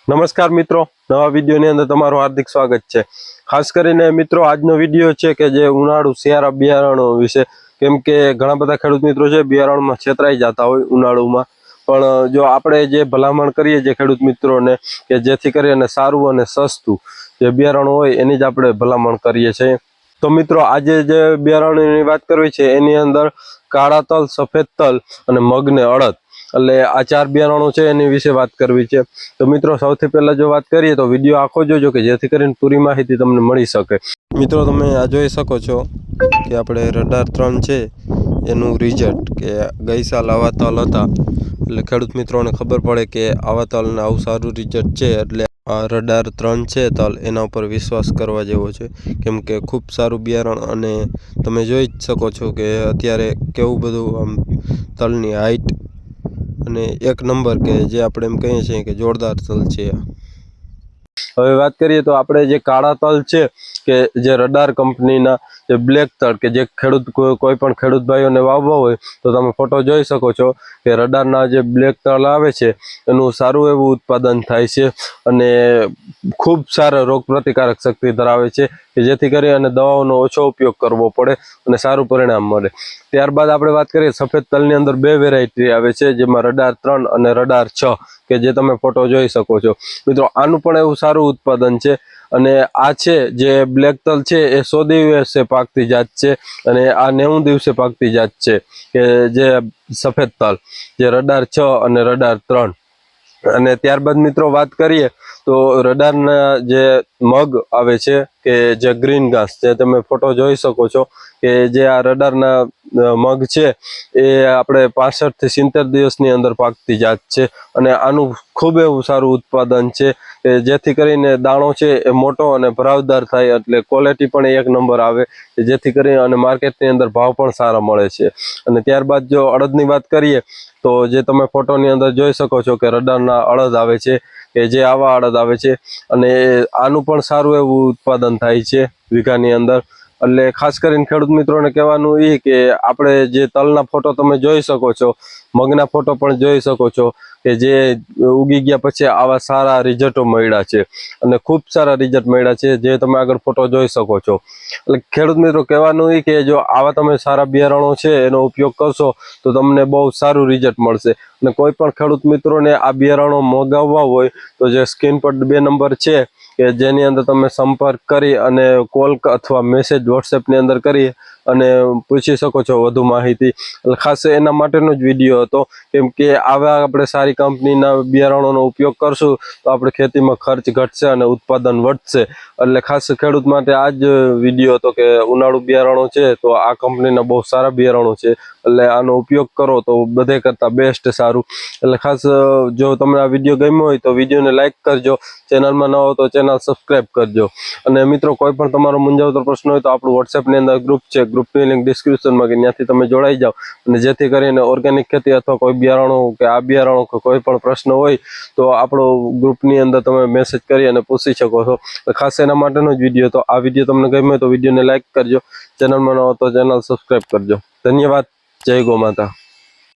નમસ્કાર મિત્રો, નવા વિડીયોની અંદર તમારું હાર્દિક સ્વાગત છે। ખાસ કરીને મિત્રો આજનો વિડીયો છે કે જે ઉનાળુ શિયાળા બિયારણો વિશે, કેમ કે ઘણા બધા ખેડૂત મિત્રો છે બિયારણમાં છેતરાઈ જતા હોય ઉનાળુમાં, પણ જો આપણે જે ભલામણ કરીએ જે ખેડૂત મિત્રોને કે જેથી કરીને સારું અને સસ્તું જે બિયારણ હોય એની જ આપણે ભલામણ કરીએ છીએ। તો મિત્રો આજે જે બિયારણની વાત કરવી છે એની અંદર કાળા તલ, સફેદ તલ અને મગને અડદ, એટલે આ 4 બિયારણો છે એની વિશે વાત કરવી છે। તો મિત્રો સૌથી પહેલા જો વાત કરીએ તો વિડીયો આખો જોજો કે જેથી કરીને પૂરી માહિતી તમને મળી શકે। મિત્રો તમે આ જોઈ શકો છો કે આપણે રડાર 3 છે એનું રિઝલ્ટ કે ગઈ સાલ આવા તલ હતા, એટલે ખેડૂત મિત્રોને ખબર પડે કે આવા તલને આવું સારું રિઝલ્ટ છે, એટલે આ રડાર 3 છે તલ એના ઉપર વિશ્વાસ કરવા જેવો છે, કેમ કે ખૂબ સારું બિયારણ અને તમે જોઈ જ શકો છો કે અત્યારે કેવું બધું આમ તલની હાઈટ અને એક નંબર કે જે આપણે એમ કહીએ છીએ કે જોરદાર તલ છે। હવે વાત કરીએ તો આપણે જે કાળા તલ છે કે જે રડાર કંપનીના જે બ્લેક તલ કે જે કોઈ પણ ખેડૂત ભાઈઓને વાવવા હોય તો તમે ફોટો જોઈ શકો છો કે રડારના જે બ્લેક તલ આવે છે એનું સારું એવું ઉત્પાદન થાય છે અને ખૂબ સારા રોગ પ્રતિકારક શક્તિ ધરાવે છે કે જેથી કરી અને દવાઓનો ઓછો ઉપયોગ કરવો પડે અને સારું પરિણામ મળે। ત્યારબાદ આપણે વાત કરીએ સફેદ તલની અંદર 2 વેરાયટી આવે છે, જેમાં રડાર 3 અને રડાર 6 કે જે તમે ફોટો જોઈ શકો છો। મિત્રો આનું પણ એવું સારું ઉત્પાદન છે અને આ છે જે બ્લેક તલ છે એ 100 દિવસે પાકતી જાત છે અને આ 90 દિવસે પાકતી જાત છે કે જે સફેદ તલ જે રડાર 6 અને રડાર 3। અને ત્યારબાદ મિત્રો વાત કરીએ તો રડારના જે મગ આવે છે કે જે ગ્રીન ઘાસ, જે તમે ફોટો જોઈ શકો છો કે જે આ રડારના મગ છે એ આપણે 65 થી 70 દિવસની અંદર પાકતી જાત છે અને આનું ખૂબ એવું સારું ઉત્પાદન છે કે જેથી કરીને દાણો છે એ મોટો અને ભરાવદાર થાય, એટલે ક્વોલિટી પણ એક નંબર આવે જેથી કરીને અને માર્કેટની અંદર ભાવ પણ સારા મળે છે। અને ત્યારબાદ જો અડદની વાત કરીએ તો જે તમે ફોટોની અંદર જોઈ શકો છો કે રડારના અડદ આવે છે કે જે આવા અડદ આવે છે અને આનું પણ સારું એવું ઉત્પાદન થાય છે વીઘાની અંદર। એટલે ખાસ કરીને ખેડૂત મિત્રોને કહેવાનું એ કે આપણે જે તલના ફોટો તમે જોઈ શકો છો, મગના ફોટો પણ જોઈ શકો છો કે જે ઉગી ગયા પછી આવા સારા રિઝલ્ટો મળ્યા છે અને ખૂબ સારા રિઝલ્ટ મળ્યા છે જે તમે આગળ ફોટો જોઈ શકો છો। એટલે ખેડૂત મિત્રો કહેવાનું એ કે જો આવા તમે સારા બિયારણો છે એનો ઉપયોગ કરશો તો તમને બહુ સારું રિઝલ્ટ મળશે। અને કોઈ પણ ખેડૂત મિત્રોને આ બિયારણો મંગાવવા હોય તો જે સ્ક્રીન પર 2 નંબર છે કે જેની અંદર તમે સંપર્ક કરી અને કોલ અથવા મેસેજ વોટ્સએપની અંદર કરી અને પૂછી શકો છો વધુ માહિતી। એટલે ખાસ એના માટેનો જ વિડીયો હતો, કેમ કે આવા આપણે સારી કંપનીના બિયારણોનો ઉપયોગ કરશું તો આપણે ખેતીમાં ખર્ચ ઘટશે અને ઉત્પાદન વધશે। એટલે ખાસ ખેડૂત માટે આ જ વિડીયો હતો કે ઉનાળુ બિયારણો છે તો આ કંપનીના બહુ સારા બિયારણો છે, એટલે આનો ઉપયોગ કરો તો બધે કરતાં બેસ્ટ સારું। એટલે ખાસ જો તમને આ વિડીયો ગમ્યો હોય તો વિડીયોને લાઇક કરજો, ચેનલમાં ન હો તો ચેનલ સબસ્ક્રાઈબ કરજો। અને મિત્રો કોઈ પણ તમારો મૂંઝવતો પ્રશ્ન હોય તો આપણું વોટ્સએપની અંદર ગ્રુપ છે, ગ્રુપની લિંક ડિસ્ક્રિપ્શનમાં કે ત્યાંથી તમે જોડાઈ જાઓ અને જેથી કરીને ઓર્ગેનિક ખેતી અથવા કોઈ બિયારણો કે આ બિયારણો કે કોઈ પણ પ્રશ્ન હોય તો આપણો ગ્રુપની અંદર તમે મેસેજ કરી અને પૂછી શકો છો। ખાસ એના માટેનો જ વિડીયો હતો। આ વિડીયો તમને ગમ્યો હોય તો વિડીયોને લાઇક કરજો, ચેનલમાં ન હો તો ચેનલ સબસ્ક્રાઈબ કરજો। ધન્યવાદ, જય ગૌ માતા।